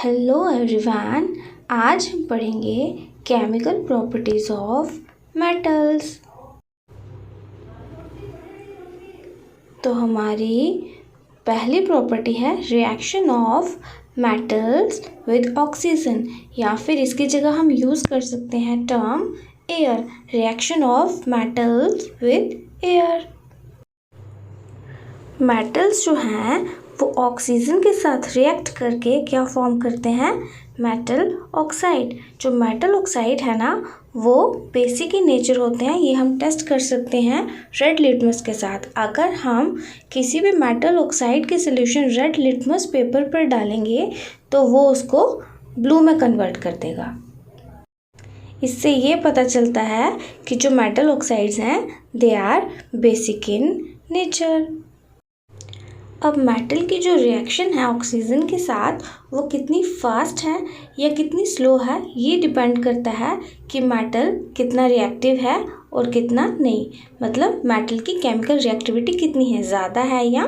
Hello everyone. आज हम पढ़ेंगे केमिकल प्रॉपर्टीज ऑफ मेटल्स। तो हमारी पहली प्रॉपर्टी है reaction of metals with oxygen, या फिर इसकी जगह हम यूज़ कर सकते हैं term air, reaction of metals with air. Metals जो हैं वो ऑक्सीजन के साथ रिएक्ट करके क्या फॉर्म करते हैं, मेटल ऑक्साइड। जो मेटल ऑक्साइड है ना वो बेसिक ही नेचर होते हैं, ये हम टेस्ट कर सकते हैं रेड लिटमस के साथ। अगर हम किसी भी मेटल ऑक्साइड के सोल्यूशन रेड लिटमस पेपर पर डालेंगे तो वो उसको ब्लू में कन्वर्ट कर देगा। इससे ये पता चलता है कि जो मेटल ऑक्साइड्स हैं they are basic in nature. अब मेटल की जो रिएक्शन है ऑक्सीजन के साथ वो कितनी फास्ट है या कितनी स्लो है, ये डिपेंड करता है कि मेटल कितना रिएक्टिव है और कितना नहीं। मतलब मेटल की केमिकल रिएक्टिविटी कितनी है, ज़्यादा है या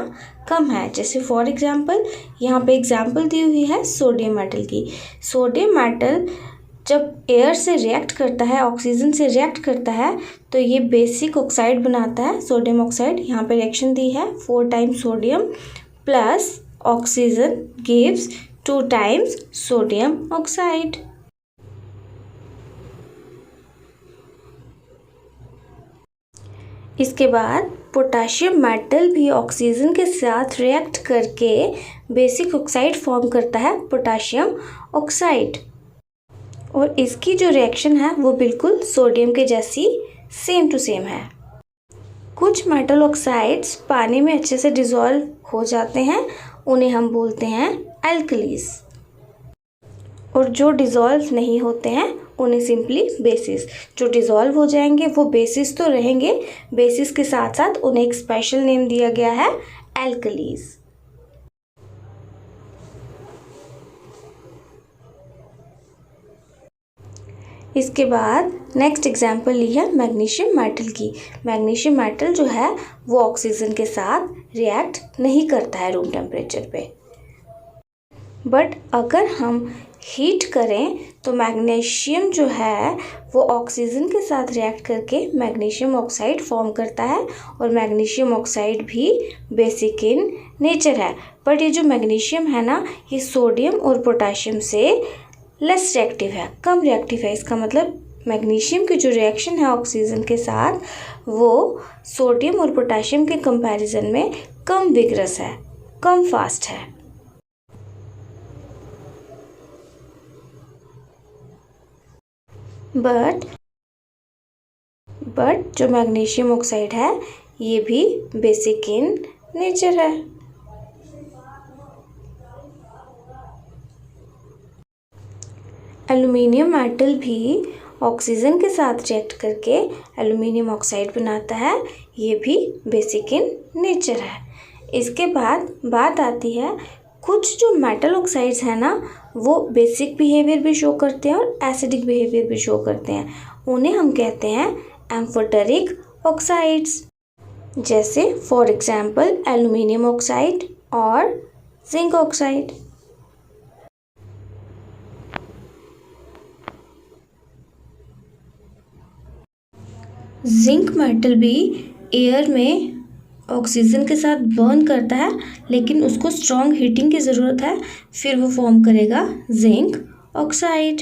कम है। जैसे फॉर एग्जांपल यहाँ पे एग्जांपल दी हुई है सोडियम मेटल की। सोडियम मेटल जब एयर से रिएक्ट करता है, ऑक्सीजन से रिएक्ट करता है, तो ये बेसिक ऑक्साइड बनाता है सोडियम ऑक्साइड। यहाँ पे रिएक्शन दी है 4 times sodium plus oxygen gives 2 times sodium oxide. इसके बाद पोटाशियम मेटल भी ऑक्सीजन के साथ रिएक्ट करके बेसिक ऑक्साइड फॉर्म करता है, पोटाशियम ऑक्साइड। और इसकी जो रिएक्शन है वो बिल्कुल सोडियम के जैसी सेम टू सेम है। कुछ मेटल ऑक्साइड्स पानी में अच्छे से डिज़ोल्व हो जाते हैं, उन्हें हम बोलते हैं एल्कलीज। और जो डिज़ोल्व नहीं होते हैं उन्हें सिंपली बेसिस। जो डिज़ोल्व हो जाएंगे वो बेसिस तो रहेंगे, बेसिस के साथ साथ उन्हें एक स्पेशल नेम दिया गया है एल्कलीज। इसके बाद नेक्स्ट एग्जाम्पल ली है मैग्नीशियम मेटल की। मैग्नीशियम मेटल जो है वो ऑक्सीजन के साथ रिएक्ट नहीं करता है रूम टेम्परेचर पे, बट अगर हम हीट करें तो मैग्नीशियम जो है वो ऑक्सीजन के साथ रिएक्ट करके मैग्नीशियम ऑक्साइड फॉर्म करता है। और मैग्नीशियम ऑक्साइड भी बेसिक इन नेचर है, बट ये जो मैग्नीशियम है ना ये सोडियम और पोटाशियम से लेस रिएक्टिव है, कम रिएक्टिव है। इसका मतलब मैग्नीशियम की जो रिएक्शन है ऑक्सीजन के साथ वो सोडियम और पोटाशियम के कंपैरिजन में कम विगरस है, कम फास्ट है। बट जो मैग्नीशियम ऑक्साइड है ये भी बेसिक इन नेचर है। एल्युमिनियम मेटल भी ऑक्सीजन के साथ रिएक्ट करके एल्युमिनियम ऑक्साइड बनाता है, ये भी बेसिक इन नेचर है। इसके बाद बात आती है कुछ जो मेटल ऑक्साइड्स हैं ना वो बेसिक बिहेवियर भी शो करते हैं और एसिडिक बिहेवियर भी शो करते हैं, उन्हें हम कहते हैं एम्फोटेरिक ऑक्साइड्स। जैसे फॉर एग्जांपल एल्युमिनियम ऑक्साइड और जिंक ऑक्साइड। जिंक मेटल भी एयर में ऑक्सीजन के साथ बर्न करता है, लेकिन उसको स्ट्रॉन्ग हीटिंग की ज़रूरत है, फिर वो फॉर्म करेगा जिंक ऑक्साइड।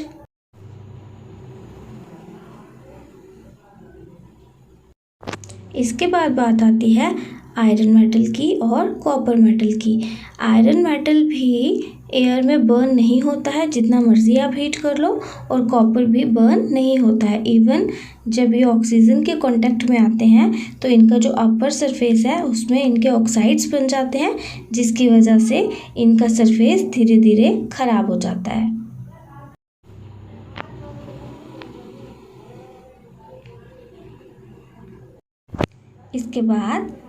इसके बाद बात आती है आयरन मेटल की और कॉपर मेटल की। आयरन मेटल भी एयर में बर्न नहीं होता है, जितना मर्जी आप हीट कर लो, और कॉपर भी बर्न नहीं होता है। इवन जब ये ऑक्सीजन के कांटेक्ट में आते हैं तो इनका जो अपर सरफेस है उसमें इनके ऑक्साइड्स बन जाते हैं, जिसकी वजह से इनका सरफेस धीरे धीरे खराब हो जाता है। इसके बाद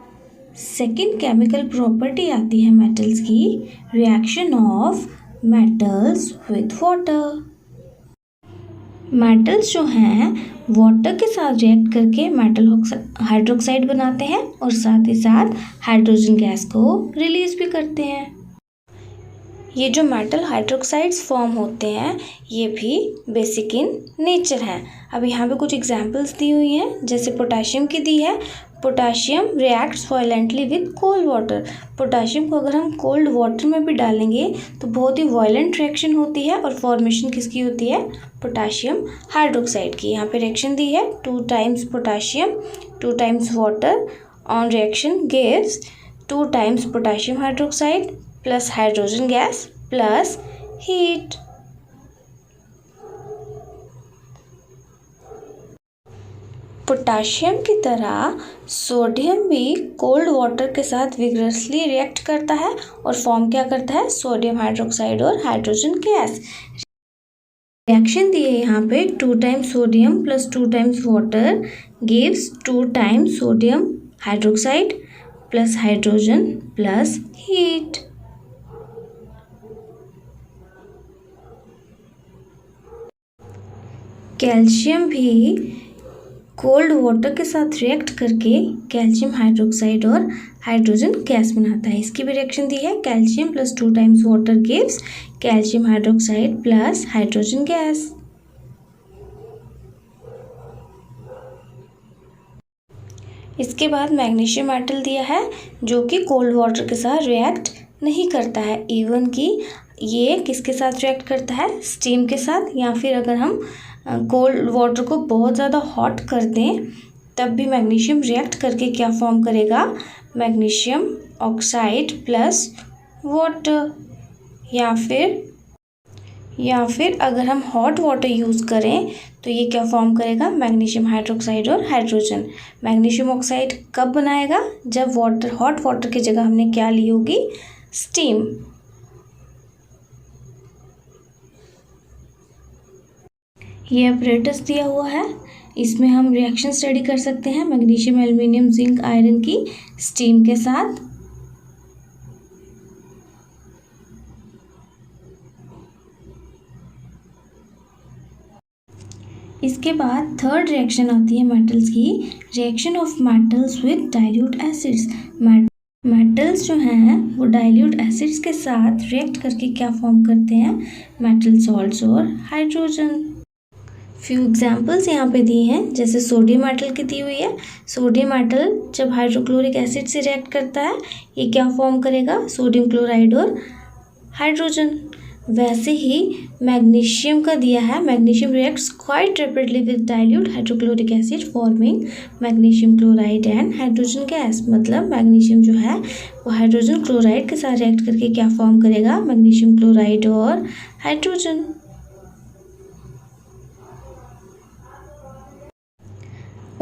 सेकेंड केमिकल प्रॉपर्टी आती है मेटल्स की, reaction of metals with water. Metals जो हैं वाटर के साथ रिएक्ट करके मेटल हाइड्रोक्साइड बनाते हैं और साथ ही साथ हाइड्रोजन गैस को रिलीज भी करते हैं। ये जो मेटल हाइड्रोक्साइड्स फॉर्म होते हैं ये भी बेसिक इन नेचर हैं। अब यहाँ पे कुछ एग्जांपल्स दी हुई हैं, जैसे पोटाशियम की दी है। Potassium reacts violently with cold water. Potassium को अगर हम कोल्ड वाटर में भी डालेंगे तो बहुत ही वायलेंट रिएक्शन होती है और फॉर्मेशन किसकी होती है, पोटाशियम हाइड्रोक्साइड की। यहाँ पे रिएक्शन दी है 2 times potassium 2 times water on reaction gives 2 times potassium hydroxide plus hydrogen gas plus heat. Potassium की तरह सोडियम भी कोल्ड वाटर के साथ विग्रसली रिएक्ट करता है और फॉर्म क्या करता है, सोडियम हाइड्रोक्साइड और हाइड्रोजन गैस। रिएक्शन दी है यहाँ पे 2 times sodium plus 2 times water gives 2 times sodium hydroxide plus hydrogen plus heat. Calcium भी कोल्ड वाटर के साथ रिएक्ट करके कैल्शियम हाइड्रोक्साइड और हाइड्रोजन गैस बनाता है। इसकी भी रिएक्शन दी है, calcium plus 2 times water gives calcium hydroxide plus hydrogen gas. इसके बाद मैग्नीशियम मेटल दिया है जो कि कोल्ड वाटर के साथ रिएक्ट नहीं करता है, इवन कि ये किसके साथ रिएक्ट करता है, स्टीम के साथ, या फिर अगर हम कोल्ड वाटर को बहुत ज़्यादा हॉट कर दें तब भी मैग्नीशियम रिएक्ट करके क्या फॉर्म करेगा, मैग्नीशियम ऑक्साइड प्लस वाटर। या फिर अगर हम हॉट वाटर यूज़ करें तो ये क्या फॉर्म करेगा, मैग्नीशियम हाइड्रोक्साइड और हाइड्रोजन। मैग्नीशियम ऑक्साइड कब बनाएगा, जब हॉट वाटर की जगह हमने क्या ली होगी, स्टीम। ये अपरेटस दिया हुआ है, इसमें हम रिएक्शन स्टडी कर सकते हैं मैग्नीशियम एल्युमिनियम जिंक आयरन की स्टीम के साथ। इसके बाद थर्ड रिएक्शन आती है मेटल्स की, reaction of metals with dilute acids. Metals जो हैं वो डाइल्यूट एसिड्स के साथ रिएक्ट करके क्या फॉर्म करते हैं, मेटल सॉल्ट्स और हाइड्रोजन। फ्यू एग्जाम्पल्स यहाँ पे दिए हैं, जैसे सोडियम मेटल की दी हुई है। सोडियम मेटल जब हाइड्रोक्लोरिक एसिड से रिएक्ट करता है ये क्या फॉर्म करेगा, सोडियम क्लोराइड और हाइड्रोजन। वैसे ही मैग्नीशियम का दिया है, magnesium reacts quite rapidly with dilute hydrochloric acid forming magnesium chloride and hydrogen gas. मतलब मैग्नीशियम जो है वो हाइड्रोजन क्लोराइड के साथ रिएक्ट करके क्या फॉर्म करेगा, मैग्नीशियम क्लोराइड और हाइड्रोजन।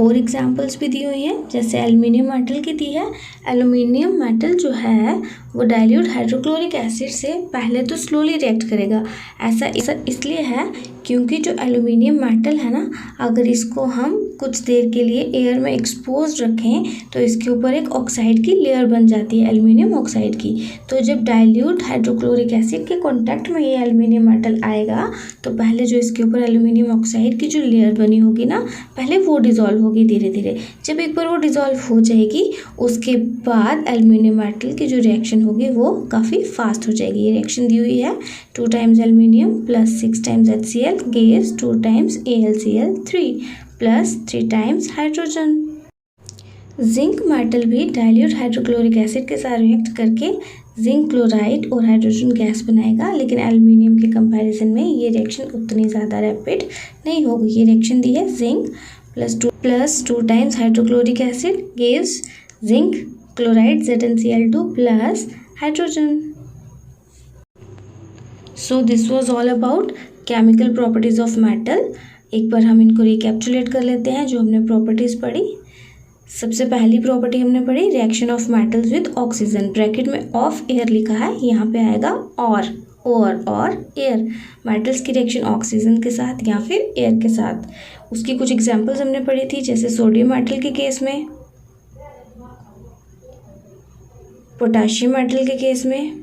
और एग्जाम्पल्स भी दी हुई हैं, जैसे एल्युमिनियम मेटल की दी है। एल्युमिनियम मेटल जो है वो डाइल्यूट हाइड्रोक्लोरिक एसिड से पहले तो स्लोली रिएक्ट करेगा। ऐसा इसलिए है क्योंकि जो एल्युमिनियम मेटल है ना, अगर इसको हम कुछ देर के लिए एयर में एक्सपोज रखें तो इसके ऊपर एक ऑक्साइड की लेयर बन जाती है, एल्युमिनियम ऑक्साइड की। तो जब डाइल्यूट हाइड्रोक्लोरिक एसिड के कॉन्टैक्ट में ये एल्युमिनियम मेटल आएगा तो पहले जो इसके ऊपर एल्युमिनियम ऑक्साइड की जो लेयर बनी होगी ना, पहले वो डिज़ोल्व होगी धीरे धीरे। जब एक बार वो डिज़ोल्व हो जाएगी उसके बाद एल्युमिनियम मेटल की जो रिएक्शन होगी वो काफ़ी फास्ट हो जाएगी। ये रिएक्शन दी हुई है 2 times aluminium plus 6 times HCl gives 2 times AlCl3 plus 3 times hydrogen. Zinc metal भी डाइल्यूट हाइड्रोक्लोरिक एसिड के साथ रिएक्ट करके जिंक क्लोराइड और हाइड्रोजन गैस बनाएगा, लेकिन एल्युमिनियम के कंपैरिजन में ये रिएक्शन उतनी ज़्यादा रैपिड नहीं होगी। ये रिएक्शन दी है zinc plus 2 times hydrochloric acid gives zinc chloride ZnCl2 plus hydrogen. So this was all about chemical properties of metal. एक बार हम इनको रिकैप्चुलेट कर लेते हैं जो हमने प्रॉपर्टीज़ पढ़ी। सबसे पहली प्रॉपर्टी हमने पढ़ी reaction of metals with oxygen, bracket में ऑफ एयर लिखा है, यहाँ पे आएगा और एयर। मेटल्स की रिएक्शन ऑक्सीजन के साथ या फिर एयर के साथ। उसकी कुछ एग्जांपल्स हमने पढ़ी थी, जैसे सोडियम मेटल के केस में, पोटाशियम मेटल के केस में,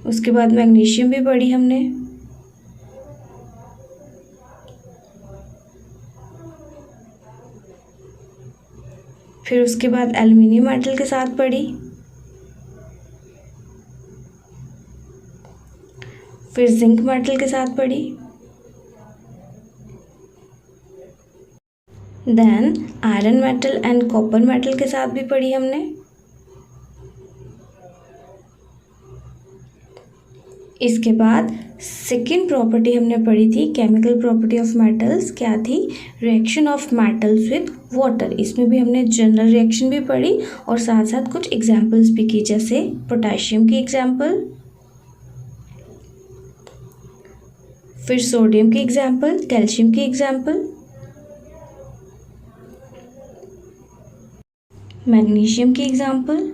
उसके बाद मैग्नीशियम भी पढ़ी हमने, फिर उसके बाद एल्युमिनियम मेटल के साथ पढ़ी, फिर जिंक मेटल के साथ पढ़ी। Then iron metal and copper metal के साथ भी पढ़ी हमने। इसके बाद सेकेंड प्रॉपर्टी हमने पढ़ी थी केमिकल प्रॉपर्टी ऑफ मेटल्स, क्या थी? Reaction of metals with water. इसमें भी हमने जनरल रिएक्शन भी पढ़ी और साथ साथ कुछ एग्जांपल्स भी की, जैसे पोटेशियम की एग्जांपल, फिर सोडियम की एग्जांपल, कैल्शियम की एग्जांपल, मैग्नीशियम की एग्जांपल,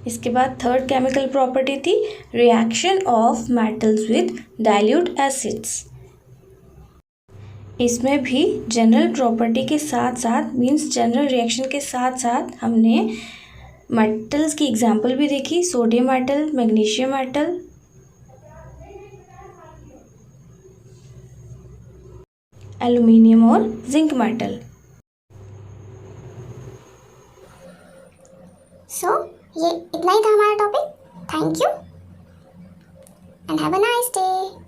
इसके बाद थर्ड केमिकल प्रॉपर्टी थी reaction of metals with dilute acids. इसमें भी जनरल प्रॉपर्टी के साथ साथ मीन्स जनरल रिएक्शन के साथ साथ हमने मेटल्स की एग्जांपल भी देखी, sodium metal, magnesium metal, aluminium और जिंक मेटल। सो ये इतना ही था हमारा topic. Thank you and have a nice day.